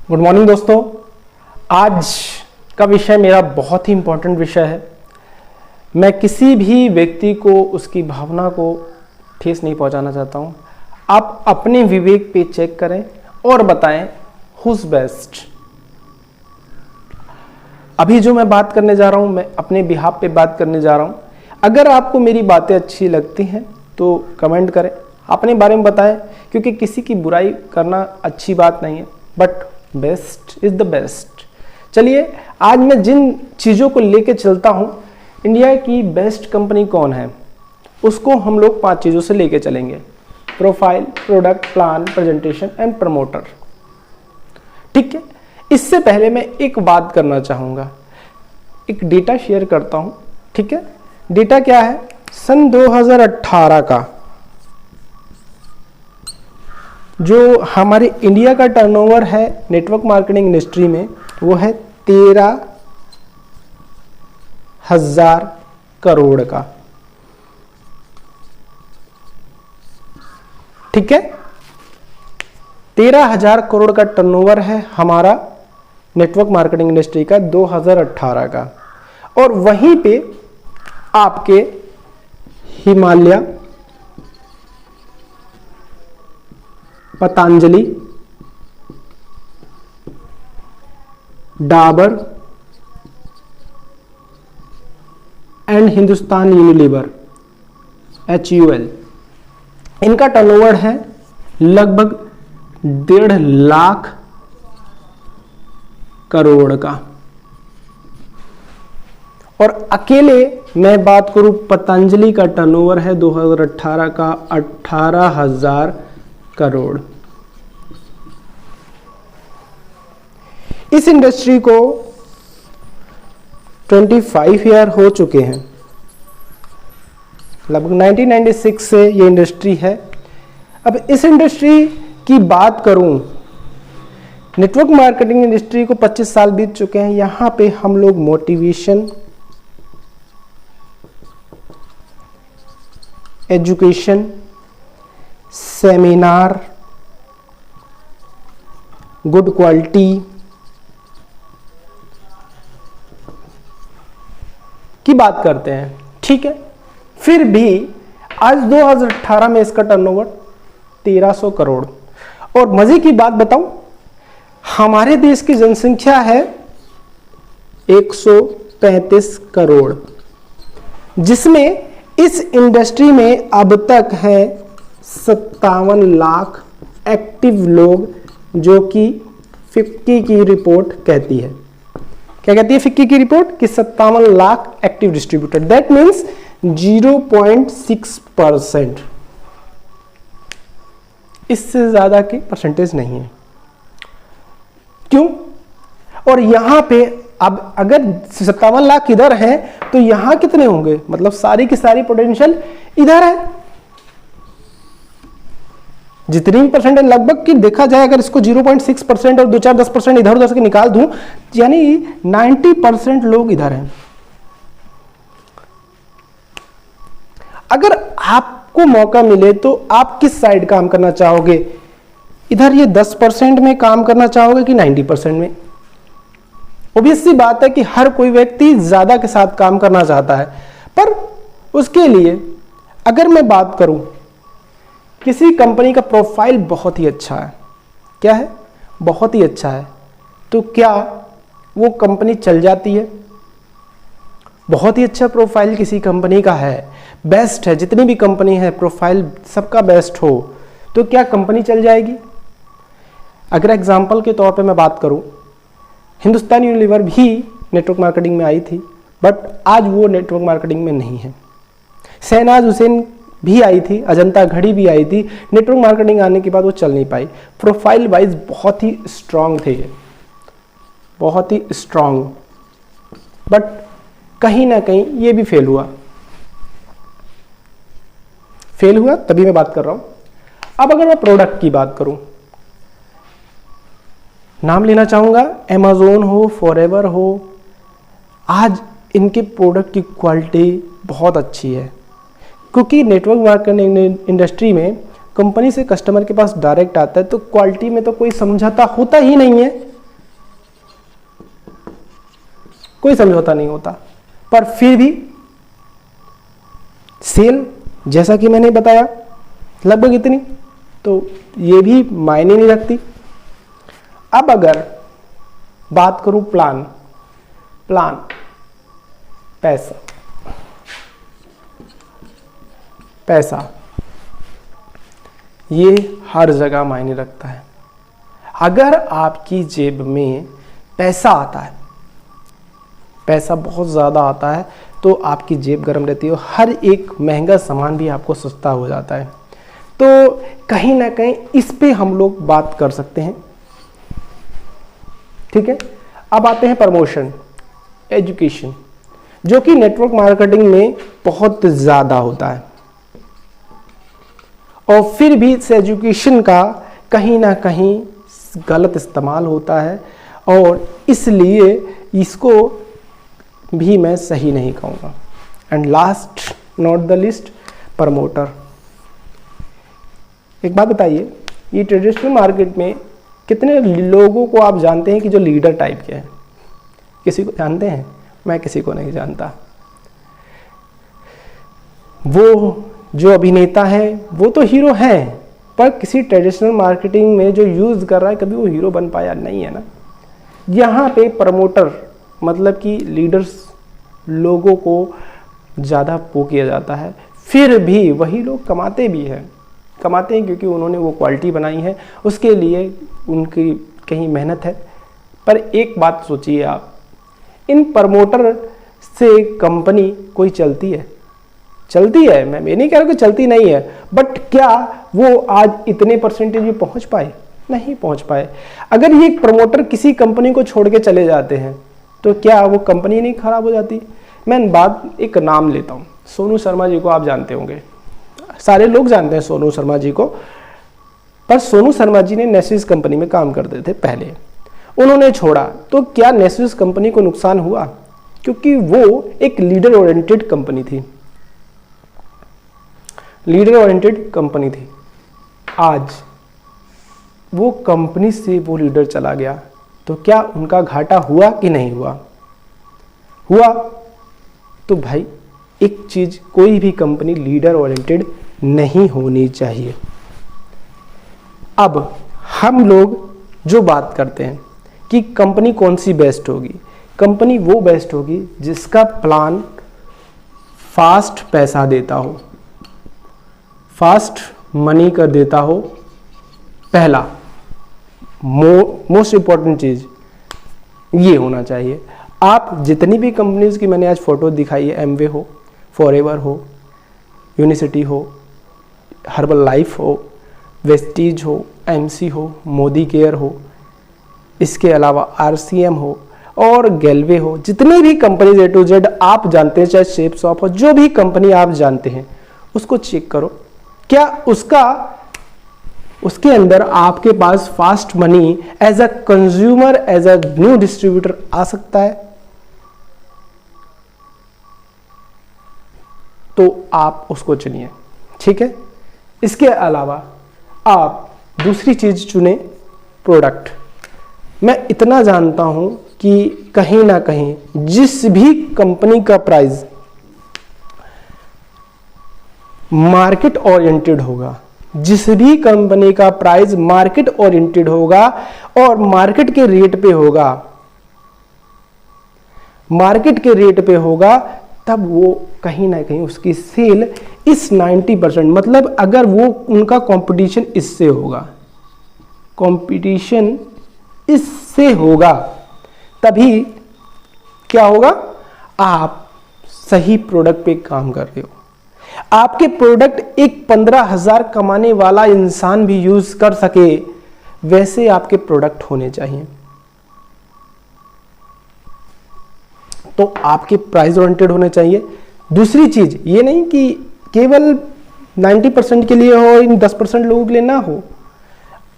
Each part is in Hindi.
गुड मॉर्निंग दोस्तों। आज का विषय मेरा बहुत ही इम्पोर्टेंट विषय है। मैं किसी भी व्यक्ति को उसकी भावना को ठेस नहीं पहुंचाना चाहता हूं। आप अपने विवेक पे चेक करें और बताएं हुज बेस्ट। अभी जो मैं बात करने जा रहा हूं, मैं अपने बिहाफ पे बात करने जा रहा हूं। अगर आपको मेरी बातें अच्छी लगती हैं तो कमेंट करें, अपने बारे में बताएं, क्योंकि किसी की बुराई करना अच्छी बात नहीं है, but best is the best. चलिए, आज मैं जिन चीज़ों को लेके चलता हूं, इंडिया की बेस्ट कंपनी कौन है, उसको हम लोग 5 चीज़ों से लेके चलेंगे: profile, product, plan, presentation and promoter. ठीक है, इससे पहले मैं एक बात करना चाहूँगा, एक डेटा शेयर करता हूँ। ठीक है, डेटा क्या है? सन 2018 का जो हमारे इंडिया का टर्नओवर है नेटवर्क मार्केटिंग इंडस्ट्री में, वो है 13,000 करोड़ का। ठीक है, 13,000 करोड़ का टर्नओवर है हमारा नेटवर्क मार्केटिंग इंडस्ट्री का 2018 का। और वहीं पे आपके Himalaya, Patanjali, Dabur and Hindustan Unilever HUL, इनका टर्नओवर है लगभग 1.5 लाख करोड़ का। और अकेले मैं बात करूं, पतंजलि का टर्नओवर है 2018 का 18,000 करोड़। इस इंडस्ट्री को 25 ईयर हो चुके हैं, लगभग 1996 से ये इंडस्ट्री है। अब इस इंडस्ट्री की बात करूं, नेटवर्क मार्केटिंग इंडस्ट्री को 25 साल बीत चुके हैं। यहां पे हम लोग motivation, education, seminar, good quality की बात करते हैं। ठीक है, फिर भी आज 2018 में इसका टर्नओवर 1300 करोड़। और मजे की बात बताऊं, हमारे देश की जनसंख्या है 135 करोड़, जिसमें इस इंडस्ट्री में अब तक है 57 लाख एक्टिव लोग, जो कि फिक्की की रिपोर्ट कहती है। क्या कहती है फिक्की की रिपोर्ट? कि 57 lakh active distributor, that means 0.6%। इससे ज्यादा की परसेंटेज नहीं है। क्यों? और यहां पे अब अगर 57 लाख इधर हैं, तो यहां कितने होंगे? मतलब सारी की सारी पोटेंशियल इधर है। जितनी भी परसेंट लगभग की देखा जाए, अगर इसको 0.6% और 2-4-10% इधर उधर से निकाल दूं, यानी 90% लोग इधर हैं। अगर आपको मौका मिले तो आप किस साइड काम करना चाहोगे? इधर ये 10% में काम करना चाहोगे कि 90% में? ऑब्वियस सी बात है कि हर कोई व्यक्ति ज्यादा के साथ काम करना चाहता है, पर उसके लिए अगर मैं बात करूं, किसी कंपनी का प्रोफाइल बहुत ही अच्छा है, क्या है? बहुत ही अच्छा है, तो क्या वो कंपनी चल जाती है? बहुत ही अच्छा प्रोफाइल किसी कंपनी का है, बेस्ट है, जितनी भी कंपनी है प्रोफाइल सबका बेस्ट हो, तो क्या कंपनी चल जाएगी? अगर एग्जांपल के तौर पे मैं बात करूं, हिंदुस्तान यूनिलीवर भी नेटवर्क मार्केटिंग में आई थी, बट आज वो नेटवर्क मार्केटिंग में नहीं है। शहनाज हुसैन भी आई थी, अजंता घड़ी भी आई थी, नेटवर्क मार्केटिंग आने के बाद वो चल नहीं पाई। प्रोफाइल वाइज बहुत ही स्ट्रांग थे, बहुत ही स्ट्रांग, बट कहीं ना कहीं ये भी फेल हुआ। तभी मैं बात कर रहा हूं। अब अगर मैं प्रोडक्ट की बात करूं, नाम लेना चाहूंगा, Amazon हो, फॉरएवर हो, आज इनके प्रोडक्ट की क्वालिटी बहुत अच्छी है, क्योंकि नेटवर्क मार्केटिंग इंडस्ट्री में कंपनी से कस्टमर के पास डायरेक्ट आता है, तो क्वालिटी में तो कोई समझौता होता ही नहीं है। कोई समझौता नहीं होता, पर फिर भी सेल जैसा कि मैंने बताया लगभग इतनी, तो ये भी मायने नहीं रखती। अब अगर बात करूं प्लान पैसा ये हर जगह मायने रखता है। अगर आपकी जेब में पैसा आता है, पैसा बहुत ज़्यादा आता है, तो आपकी जेब गर्म रहती है, हर एक महंगा सामान भी आपको सस्ता हो जाता है। तो कहीं ना कहीं इस पे हम लोग बात कर सकते हैं, ठीक है। अब आते हैं प्रमोशन, एजुकेशन, जो कि नेटवर्क मार्केटिंग में बहुत ज़्यादा होता है, और फिर भी इस एजुकेशन का कहीं ना कहीं गलत इस्तेमाल होता है, और इसलिए इसको भी मैं सही नहीं कहूँगा। And last not the list, promoter. एक बात बताइए, ये ट्रेडिशनल मार्केट में कितने लोगों को आप जानते हैं कि जो लीडर टाइप के हैं? किसी को जानते हैं? मैं किसी को नहीं जानता। वो जो अभिनेता है वो तो हीरो हैं, पर किसी ट्रेडिशनल मार्केटिंग में जो यूज़ कर रहा है, कभी वो हीरो बन पाया नहीं है ना। यहाँ पे प्रमोटर मतलब कि लीडर्स लोगों को ज़्यादा पो किया जाता है, फिर भी वही लोग कमाते हैं क्योंकि उन्होंने वो क्वालिटी बनाई है, उसके लिए उनकी कहीं मेहनत है। पर एक बात सोचिए आप, इन प्रमोटर से कंपनी कोई चलती है? मैं नहीं कह रहा कि चलती नहीं है, बट क्या वो आज इतने परसेंटेज में पहुंच पाए? नहीं पहुंच पाए। अगर ये प्रमोटर किसी कंपनी को छोड़ के चले जाते हैं तो क्या वो कंपनी नहीं खराब हो जाती? मैं बात एक नाम लेता हूँ, सोनू शर्मा जी को आप जानते होंगे, सारे लोग जानते हैं सोनू शर्मा जी को। पर सोनू शर्मा जी ने नेस्विस कंपनी में काम करते थे पहले, उन्होंने छोड़ा, तो क्या नेस्विस कंपनी को नुकसान हुआ? क्योंकि वो एक लीडर ओरिएंटेड कंपनी थी, आज वो कंपनी से वो लीडर चला गया, तो क्या उनका घाटा हुआ कि नहीं हुआ? तो भाई एक चीज, कोई भी कंपनी लीडर ओरिएंटेड नहीं होनी चाहिए। अब हम लोग जो बात करते हैं कि कंपनी कौन सी बेस्ट होगी, कंपनी वो बेस्ट होगी जिसका प्लान फास्ट पैसा देता हो, फास्ट मनी कर देता हो। पहला मोस्ट इंपॉर्टेंट चीज ये होना चाहिए। आप जितनी भी कंपनीज की मैंने आज फोटो दिखाई है, एमवे हो, फॉरएवर हो, यूनिसिटी हो, हर्बल लाइफ हो, वेस्टीज हो, एमसी हो, मोदी केयर हो, इसके अलावा आरसीएम हो और गैलवे हो, जितनी भी कंपनीज ए टू जेड आप जानते हैं, चाहे शेप शॉप हो, जो भी कंपनी आप जानते हैं उसको चेक करो, क्या उसके अंदर आपके पास fast money as a consumer, as a new distributor आ सकता है? तो आप उसको चुनिए, ठीक है। इसके अलावा आप दूसरी चीज चुने, प्रोडक्ट। मैं इतना जानता हूं कि कहीं ना कहीं जिस भी कंपनी का प्राइस मार्केट ओरिएंटेड होगा, जिस भी कंपनी का प्राइस मार्केट ओरिएंटेड होगा और मार्केट के रेट पे होगा, तब वो कहीं ना कहीं उसकी सेल इस 90%, मतलब अगर वो उनका कंपटीशन इससे होगा, तभी क्या होगा, आप सही प्रोडक्ट पे काम कर रहे हो। आपके प्रोडक्ट एक 15,000 कमाने वाला इंसान भी यूज कर सके, वैसे आपके प्रोडक्ट होने चाहिए। तो आपके प्राइस ओरिएंटेड होने चाहिए। दूसरी चीज ये नहीं कि केवल 90% के लिए हो, इन 10% लोगों के लिए ना हो।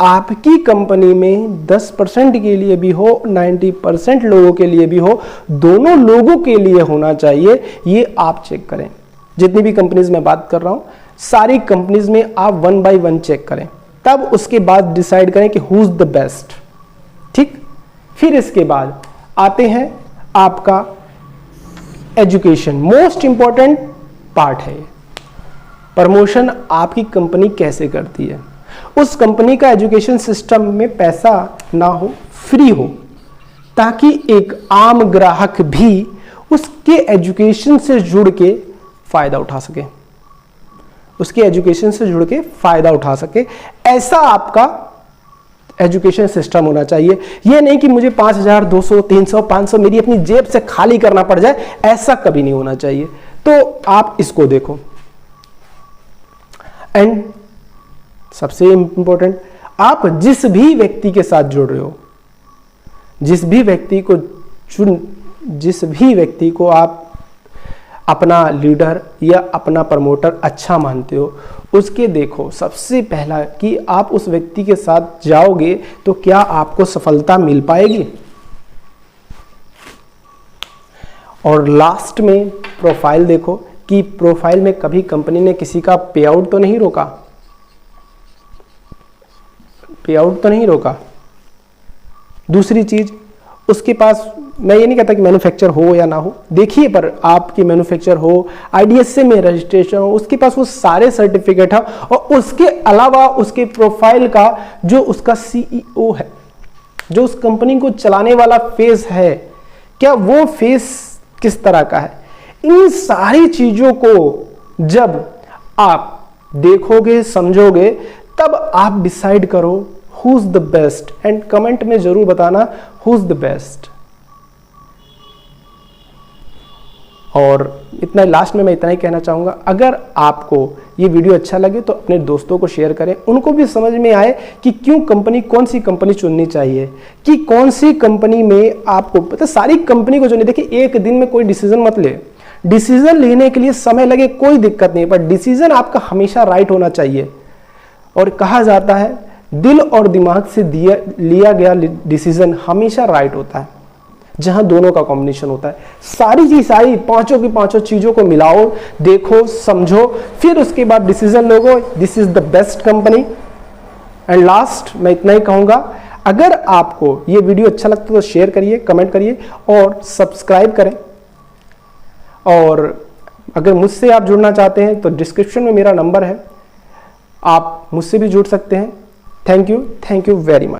आपकी कंपनी में 10% के लिए भी हो, 90% लोगों के लिए भी हो, दोनों लोगों के लिए होना चाहिए। ये आप चेक करें। जितनी भी कंपनीज में बात कर रहा हूं, सारी कंपनीज में आप 1 by 1 चेक करें, तब उसके बाद डिसाइड करें कि हु इज द बेस्ट, ठीक। फिर इसके बाद आते हैं आपका एजुकेशन मोस्ट इंपॉर्टेंट पार्ट है। प्रमोशन आपकी कंपनी कैसे करती है, उस कंपनी का एजुकेशन सिस्टम में पैसा ना हो, फ्री हो, ताकि एक आम ग्राहक भी उसके एजुकेशन से जुड़ के फायदा उठा सके, उसके एजुकेशन से जुड़ के फायदा उठा सके। ऐसा आपका एजुकेशन सिस्टम होना चाहिए। यह नहीं कि मुझे 5,000, 200, 300, 500 मेरी अपनी जेब से खाली करना पड़ जाए, ऐसा कभी नहीं होना चाहिए। तो आप इसको देखो। एंड सबसे इंपॉर्टेंट, आप जिस भी व्यक्ति के साथ जुड़ रहे हो, जिस भी व्यक्ति को आप अपना लीडर या अपना प्रमोटर अच्छा मानते हो, उसके देखो सबसे पहला कि आप उस व्यक्ति के साथ जाओगे तो क्या आपको सफलता मिल पाएगी। और लास्ट में प्रोफाइल देखो कि प्रोफाइल में कभी कंपनी ने किसी का पे आउट तो नहीं रोका, पे आउट तो नहीं रोका। दूसरी चीज, उसके पास, मैं ये नहीं कहता कि मैन्युफैक्चर हो या ना हो, देखिए, पर आपकी मैन्युफैक्चर हो, आईडीएसए में रजिस्ट्रेशन हो, उसके पास वो सारे सर्टिफिकेट है, और उसके अलावा उसके प्रोफाइल का जो उसका सीईओ है, जो उस कंपनी को चलाने वाला फेस है, क्या वो फेस किस तरह का है। इन सारी चीजों को जब आप देखोगे, समझोगे, तब आप डिसाइड करो who is the best. And comment में जरूर बताना हु इज द बेस्ट। और इतना, लास्ट में मैं इतना ही कहना चाहूंगा, अगर आपको ये वीडियो अच्छा लगे तो अपने दोस्तों को शेयर करें, उनको भी समझ में आए कि क्यों कंपनी, कौन सी कंपनी चुननी चाहिए, कि कौन सी कंपनी में आपको पता, सारी कंपनी को चुनिए। देखिए, एक दिन में कोई डिसीजन मत ले, डिसीजन लेने के लिए समय लगे कोई दिक्कत नहीं, पर डिसीजन आपका हमेशा राइट होना चाहिए। और कहा जाता है दिल और दिमाग से लिया गया डिसीजन हमेशा राइट होता है, जहां दोनों का कॉम्बिनेशन होता है। सारी पांचों की पांचों चीजों को मिलाओ, देखो, समझो, फिर उसके बाद decision logo, this is the best company. And last मैं इतना ही कहूंगा, अगर आपको ये वीडियो अच्छा लगता है तो शेयर करिए, कमेंट करिए और सब्सक्राइब करें। और अगर मुझसे आप जुड़ना चाहते हैं तो डिस्क्रिप्शन में मेरा नंबर है, आप मुझसे भी जुड़ सकते हैं। Thank you very much.